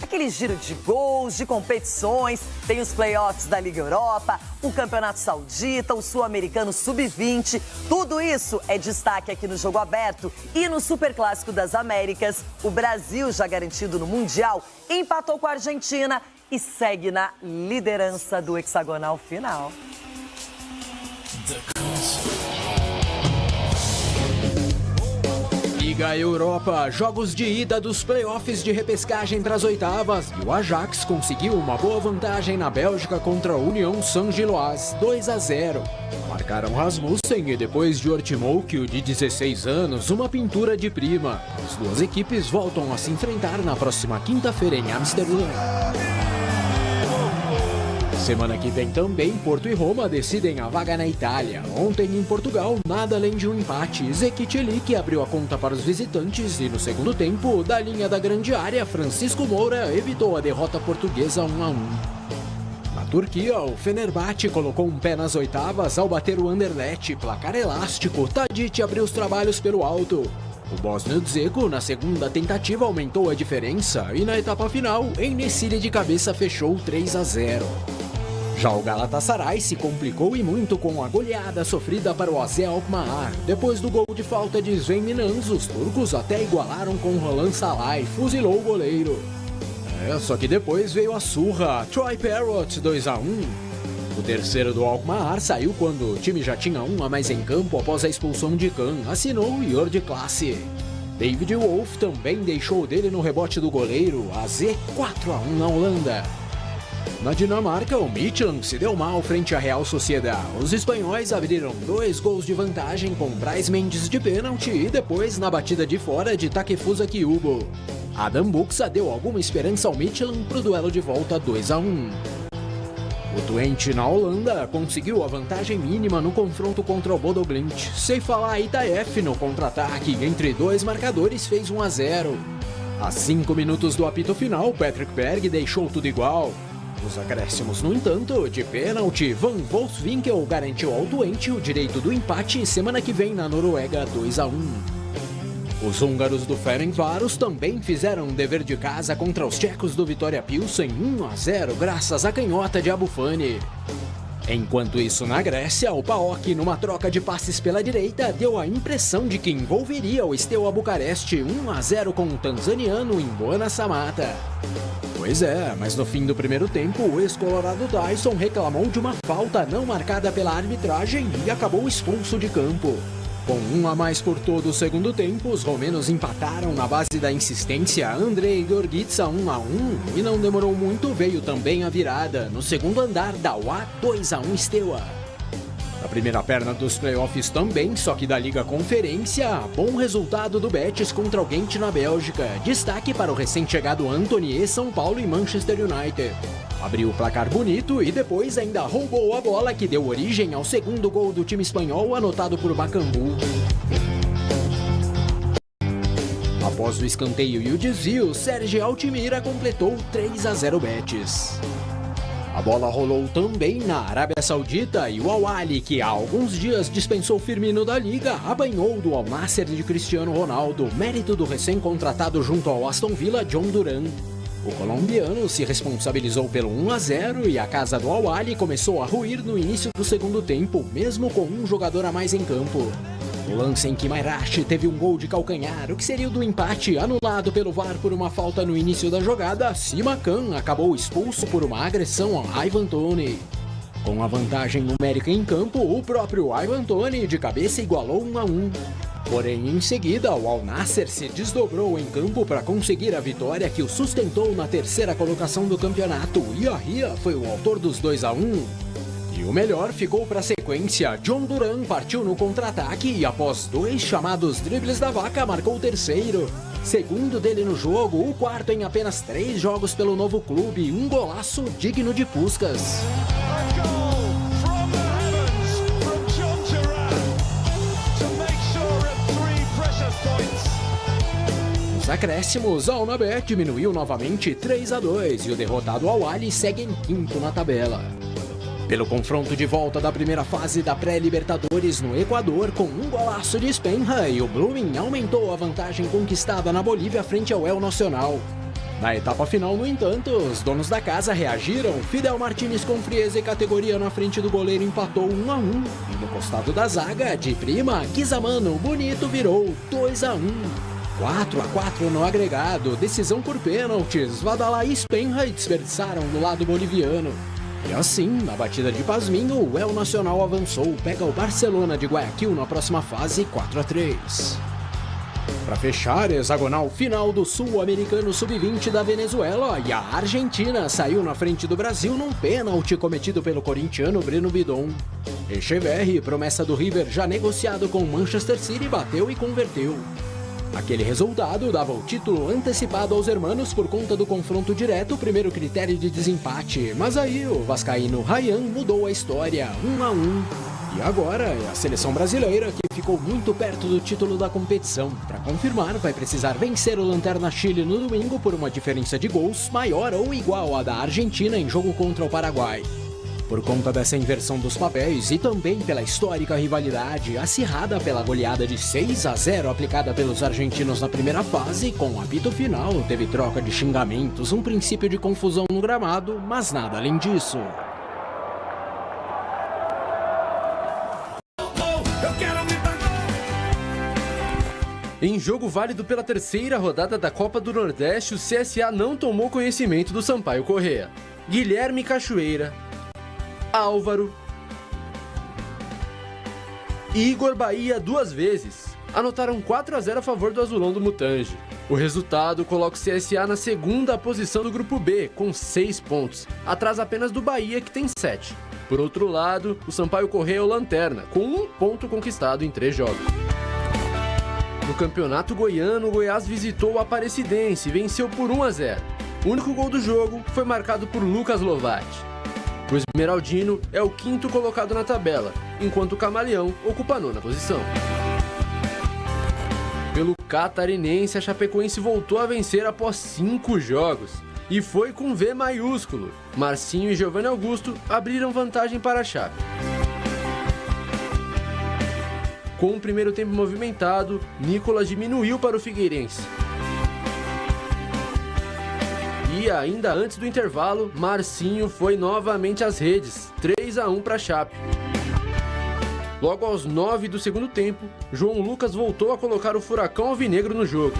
aquele giro de gols, de competições, tem os playoffs da Liga Europa, o Campeonato Saudita, o Sul-Americano Sub-20. Tudo isso é destaque aqui no Jogo Aberto. E no Superclássico das Américas, o Brasil, já garantido no Mundial, empatou com a Argentina e segue na liderança do hexagonal final. Liga Europa, jogos de ida dos playoffs de repescagem para as oitavas e o Ajax conseguiu uma boa vantagem na Bélgica contra a União Saint-Gilloise, 2-0. Marcaram Rasmussen e depois de Ortimoukio, de 16 anos, uma pintura de prima. As duas equipes voltam a se enfrentar na próxima quinta-feira em Amsterdã. Semana que vem também, Porto e Roma decidem a vaga na Itália. Ontem em Portugal, nada além de um empate. Zekiteli abriu a conta para os visitantes e no segundo tempo, da linha da grande área, Francisco Moura evitou a derrota portuguesa 1-1. Na Turquia, o Fenerbahçe colocou um pé nas oitavas ao bater o Anderlecht, placar elástico. Tadic abriu os trabalhos pelo alto. O bósnio Dzeko, na segunda tentativa, aumentou a diferença e na etapa final, En-Nesyri de cabeça fechou 3-0. Já o Galatasaray se complicou e muito com a goleada sofrida para o AZ Alkmaar. Depois do gol de falta de Sven Minans, os turcos até igualaram com Roland Salai, fuzilou o goleiro. Só que depois veio a surra, Troy Parrott 2-1. O terceiro do Alkmaar saiu quando o time já tinha um a mais em campo após a expulsão de Kahn, assinou Jor de classe. David Wolf também deixou dele no rebote do goleiro, AZ 4-1 na Holanda. Na Dinamarca, o Midtjylland se deu mal frente à Real Sociedad. Os espanhóis abriram 2 gols de vantagem com Brais Mendes de pênalti e depois na batida de fora de Takefusa Kyubo. Adam Buksa deu alguma esperança ao Midtjylland para o duelo de volta 2-1. O Twente na Holanda conseguiu a vantagem mínima no confronto contra o Bodo Glimt. Sem falar Itaef no contra-ataque entre 2 marcadores fez 1-0. A 5 minutos do apito final, Patrick Berg deixou tudo igual. Nos acréscimos, no entanto, de pênalti, Van Volswinkel garantiu ao Twente o direito do empate semana que vem na Noruega 2-1. Os húngaros do Ferencváros também fizeram um dever de casa contra os tchecos do Vitória Pilsen 1-0 graças à canhota de Abufani. Enquanto isso, na Grécia, o PAOK, numa troca de passes pela direita, deu a impressão de que envolveria o Steaua Bucareste 1-0 com o tanzaniano em Boana Samata. Pois é, mas no fim do primeiro tempo, o ex-colorado Dyson reclamou de uma falta não marcada pela arbitragem e acabou expulso de campo. Com 1 a mais por todo o segundo tempo, os romenos empataram na base da insistência. Andrei Gorgitsa 1-1 e não demorou muito, veio também a virada no segundo andar da UA 2-1 Steaua. Na primeira perna dos playoffs também, só que da Liga Conferência, bom resultado do Betis contra o Gent na Bélgica. Destaque para o recém-chegado Antony e São Paulo e Manchester United. Abriu o placar bonito e depois ainda roubou a bola que deu origem ao segundo gol do time espanhol anotado por Bakambu. Após o escanteio e o desvio, Sérgio Altimira completou 3-0 Betis. A bola rolou também na Arábia Saudita e o Al-Ahly, que há alguns dias dispensou Firmino da Liga, apanhou do Al-Nassr de Cristiano Ronaldo, mérito do recém-contratado junto ao Aston Villa, John Duran. O colombiano se responsabilizou pelo 1-0 e a casa do Al-Ahly começou a ruir no início do segundo tempo, mesmo com um jogador a mais em campo. O lance em que Mayrash teve um gol de calcanhar, o que seria o do empate, anulado pelo VAR por uma falta no início da jogada, Sima Khan acabou expulso por uma agressão a Ivan Toney. Com a vantagem numérica em campo, o próprio Ivan Toney de cabeça igualou 1-1. Porém, em seguida, o Al-Nassr se desdobrou em campo para conseguir a vitória que o sustentou na terceira colocação do campeonato. Yahia foi o autor dos 2-1. E o melhor ficou para a sequência. John Duran partiu no contra-ataque e após 2 chamados dribles da vaca, marcou o terceiro. Segundo dele no jogo, o quarto em apenas 3 jogos pelo novo clube. Um golaço digno de Puskás. Nos acréscimos, a Alnabet diminuiu novamente 3-2 e o derrotado Al-Ahly segue em quinto na tabela. Pelo confronto de volta da primeira fase da pré-Libertadores no Equador, com um golaço de Spenha, e o Blooming aumentou a vantagem conquistada na Bolívia frente ao El Nacional. Na etapa final, no entanto, os donos da casa reagiram. Fidel Martínez com frieza e categoria na frente do goleiro empatou 1-1. E no costado da zaga, de prima, Guizamano, bonito, virou 2-1. 4-4 no agregado, decisão por pênaltis. Vadalá e Spenha desperdiçaram no lado boliviano. E assim, na batida de Pasminho, o El Nacional avançou, pega o Barcelona de Guayaquil na próxima fase 4-3. Para fechar, hexagonal final do Sul-Americano Sub-20 da Venezuela, e a Argentina saiu na frente do Brasil num pênalti cometido pelo corintiano Breno Bidon. Echeverri, promessa do River já negociado com o Manchester City, bateu e converteu. Aquele resultado dava o título antecipado aos hermanos por conta do confronto direto, o primeiro critério de desempate, mas aí o vascaíno Ryan mudou a história, 1-1. E agora é a seleção brasileira que ficou muito perto do título da competição. Para confirmar, vai precisar vencer o Lanterna Chile no domingo por uma diferença de gols maior ou igual à da Argentina em jogo contra o Paraguai. Por conta dessa inversão dos papéis e também pela histórica rivalidade acirrada pela goleada de 6-0 aplicada pelos argentinos na primeira fase, com o apito final teve troca de xingamentos, um princípio de confusão no gramado, mas nada além disso. Em jogo válido pela terceira rodada da Copa do Nordeste, o CSA não tomou conhecimento do Sampaio Corrêa. Guilherme Cachoeira, Álvaro e Igor Bahia 2 vezes anotaram 4-0 a favor do azulão do Mutange. O resultado coloca o CSA na segunda posição do grupo B, com 6 pontos, atrás apenas do Bahia, que tem 7. Por outro lado, o Sampaio Corrêa é o lanterna, com 1 ponto conquistado em 3 jogos. No Campeonato Goiano, o Goiás visitou o Aparecidense e venceu por 1-0. O único gol do jogo foi marcado por Lucas Lovatti. O Esmeraldino é o 5º colocado na tabela, enquanto o Camaleão ocupa a 9ª posição. Pelo Catarinense, a Chapecoense voltou a vencer após 5 jogos. E foi com V maiúsculo. Marcinho e Giovanni Augusto abriram vantagem para a Chape. Com o primeiro tempo movimentado, Nicolas diminuiu para o Figueirense. E ainda antes do intervalo, Marcinho foi novamente às redes, 3-1 para a Chape. Logo aos 9 do segundo tempo, João Lucas voltou a colocar o Furacão alvinegro no jogo.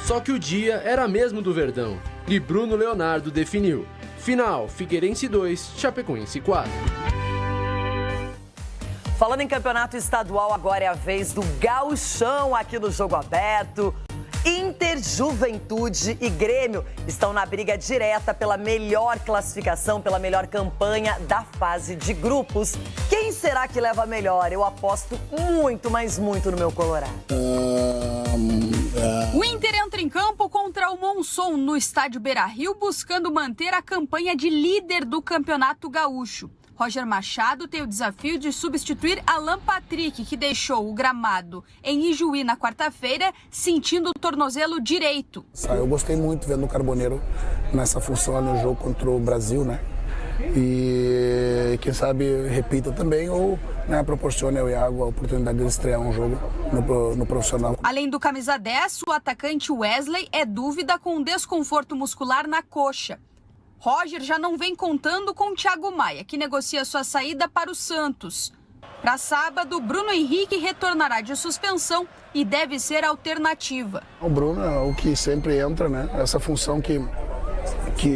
Só que o dia era mesmo do Verdão, e Bruno Leonardo definiu. Final, Figueirense 2, Chapecoense 4. Falando em campeonato estadual, agora é a vez do Gauchão aqui no Jogo Aberto. Inter, Juventude e Grêmio estão na briga direta pela melhor classificação, pela melhor campanha da fase de grupos. Quem será que leva a melhor? Eu aposto muito, mas muito no meu Colorado. O Inter entra em campo contra o Monson no estádio Beira-Rio, buscando manter a campanha de líder do Campeonato Gaúcho. Roger Machado tem o desafio de substituir Alan Patrick, que deixou o gramado em Ijuí na quarta-feira, sentindo o tornozelo direito. Eu gostei muito vendo o Carboneiro nessa função no jogo contra o Brasil, né? E quem sabe repita também ou proporcione ao Iago a oportunidade de estrear um jogo no profissional. Além do camisa 10, o atacante Wesley é dúvida com desconforto muscular na coxa. Roger já não vem contando com o Thiago Maia, que negocia sua saída para o Santos. Para sábado, Bruno Henrique retornará de suspensão e deve ser alternativa. O Bruno é o que sempre entra, né? Essa função que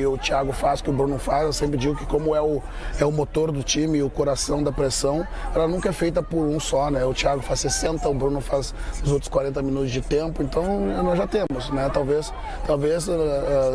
o Thiago faz, que o Bruno faz, eu sempre digo que como é o motor do time, o coração da pressão, ela nunca é feita por um só, né? O Thiago faz 60, o Bruno faz os outros 40 minutos de tempo, então nós já temos, né? Talvez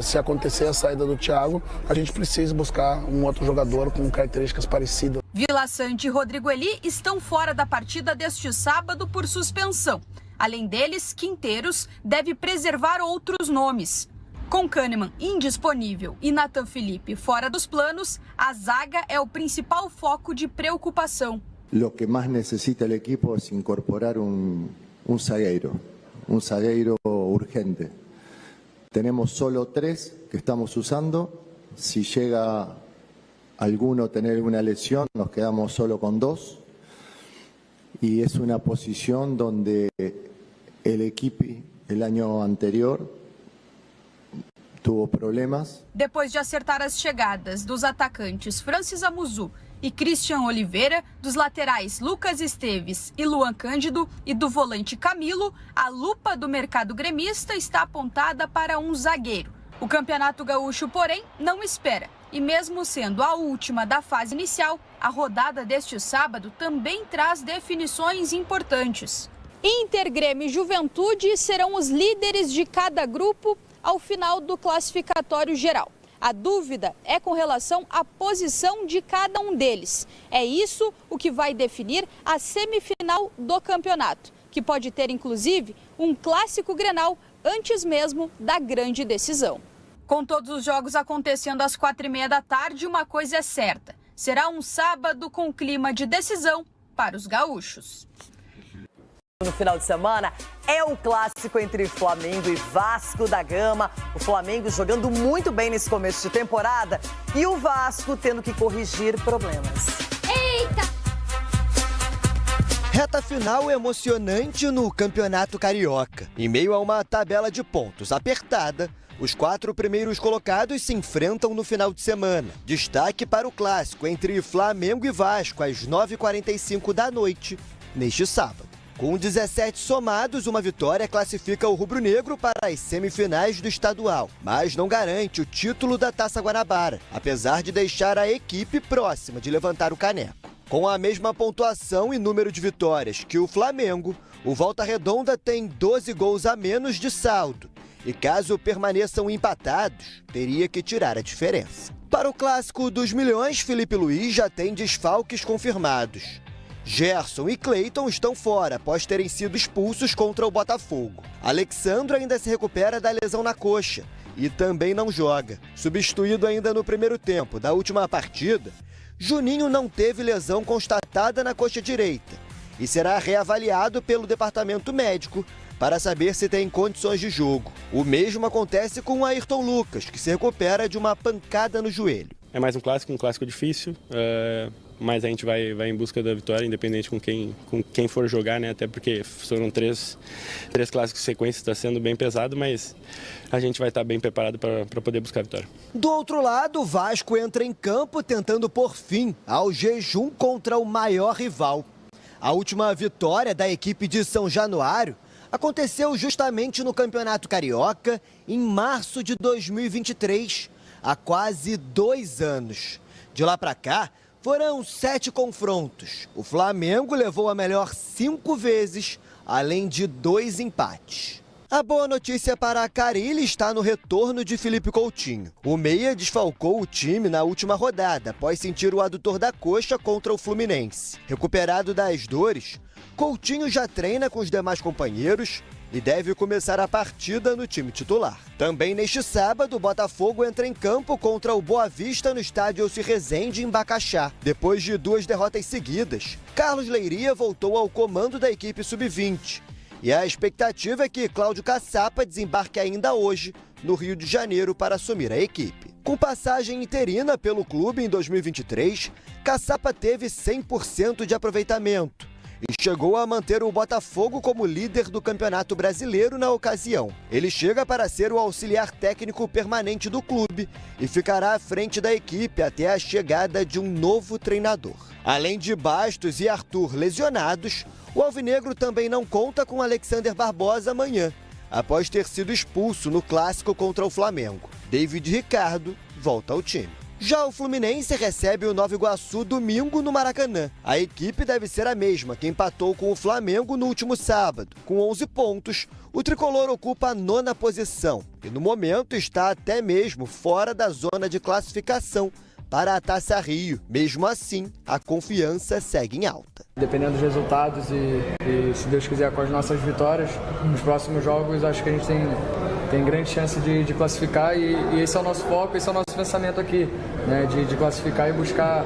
se acontecer a saída do Thiago, a gente precise buscar um outro jogador com características parecidas. Vila Sante e Rodrigo Eli estão fora da partida deste sábado por suspensão. Além deles, Quinteiros deve preservar outros nomes. Com Kahneman indisponível e Nathan Felipe fora dos planos, a zaga é o principal foco de preocupação. Lo que más necesita el equipo es incorporar un zagueiro urgente. Tenemos solo 3 que estamos usando. Si llega alguno a tener una lesión, nos quedamos solo con 2. Y es una posición donde el equipo el año anterior tuvo problemas. Depois de acertar as chegadas dos atacantes Francis Amuzu e Christian Oliveira, dos laterais Lucas Esteves e Luan Cândido e do volante Camilo, a lupa do mercado gremista está apontada para um zagueiro. O Campeonato Gaúcho, porém, não espera. E mesmo sendo a última da fase inicial, a rodada deste sábado também traz definições importantes. Inter, Grêmio e Juventude serão os líderes de cada grupo ao final do classificatório geral. A dúvida é com relação à posição de cada um deles. É isso o que vai definir a semifinal do campeonato, que pode ter, inclusive, um clássico Grenal antes mesmo da grande decisão. Com todos os jogos acontecendo às 4h30 da tarde, uma coisa é certa: será um sábado com clima de decisão para os gaúchos. No final de semana é o clássico entre Flamengo e Vasco da Gama. O Flamengo jogando muito bem nesse começo de temporada e o Vasco tendo que corrigir problemas. Eita! Reta final emocionante no Campeonato Carioca. Em meio a uma tabela de pontos apertada, os 4 primeiros colocados se enfrentam no final de semana. Destaque para o clássico entre Flamengo e Vasco às 9h45 da noite, neste sábado. Com 17 somados, uma vitória classifica o rubro-negro para as semifinais do estadual, mas não garante o título da Taça Guanabara, apesar de deixar a equipe próxima de levantar o caneco. Com a mesma pontuação e número de vitórias que o Flamengo, o Volta Redonda tem 12 gols a menos de saldo, e caso permaneçam empatados, teria que tirar a diferença. Para o Clássico dos Milhões, Felipe Luiz já tem desfalques confirmados. Gerson e Cleiton estão fora após terem sido expulsos contra o Botafogo. Alexandro ainda se recupera da lesão na coxa e também não joga. Substituído ainda no primeiro tempo da última partida, Juninho não teve lesão constatada na coxa direita e será reavaliado pelo departamento médico para saber se tem condições de jogo. O mesmo acontece com o Ayrton Lucas, que se recupera de uma pancada no joelho. É mais um clássico difícil, mas a gente vai em busca da vitória, independente com quem for jogar, né? Até porque foram três clássicos em sequência, está sendo bem pesado, mas a gente vai estar bem preparado para poder buscar a vitória. Do outro lado, o Vasco entra em campo tentando pôr fim ao jejum contra o maior rival. A última vitória da equipe de São Januário aconteceu justamente no Campeonato Carioca em março de 2023, há quase 2 anos. De lá para cá, foram 7 confrontos. O Flamengo levou a melhor 5 vezes, além de 2 empates. A boa notícia para a Carille está no retorno de Felipe Coutinho. O meia desfalcou o time na última rodada, após sentir o adutor da coxa contra o Fluminense. Recuperado das dores, Coutinho já treina com os demais companheiros e deve começar a partida no time titular. Também neste sábado, o Botafogo entra em campo contra o Boa Vista no estádio Alci Rezende, em Bacaxá. Depois de 2 derrotas seguidas, Carlos Leiria voltou ao comando da equipe sub-20. E a expectativa é que Cláudio Caçapa desembarque ainda hoje no Rio de Janeiro para assumir a equipe. Com passagem interina pelo clube em 2023, Caçapa teve 100% de aproveitamento e chegou a manter o Botafogo como líder do Campeonato Brasileiro na ocasião. Ele chega para ser o auxiliar técnico permanente do clube e ficará à frente da equipe até a chegada de um novo treinador. Além de Bastos e Arthur lesionados, o alvinegro também não conta com Alexander Barbosa amanhã, após ter sido expulso no clássico contra o Flamengo. David Ricardo volta ao time. Já o Fluminense recebe o Nova Iguaçu domingo no Maracanã. A equipe deve ser a mesma que empatou com o Flamengo no último sábado. Com 11 pontos, o tricolor ocupa a 9ª posição e no momento está até mesmo fora da zona de classificação para a Taça Rio. Mesmo assim, a confiança segue em alta. Dependendo dos resultados e se Deus quiser, com as nossas vitórias, nos próximos jogos, acho que a gente tem grande chance de classificar e esse é o nosso foco, esse é o nosso pensamento aqui, né, de classificar e buscar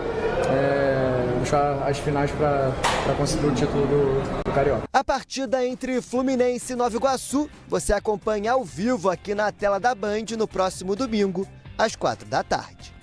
as finais para conseguir o título do Carioca. A partida entre Fluminense e Nova Iguaçu, você acompanha ao vivo aqui na tela da Band no próximo domingo, às 4 da tarde.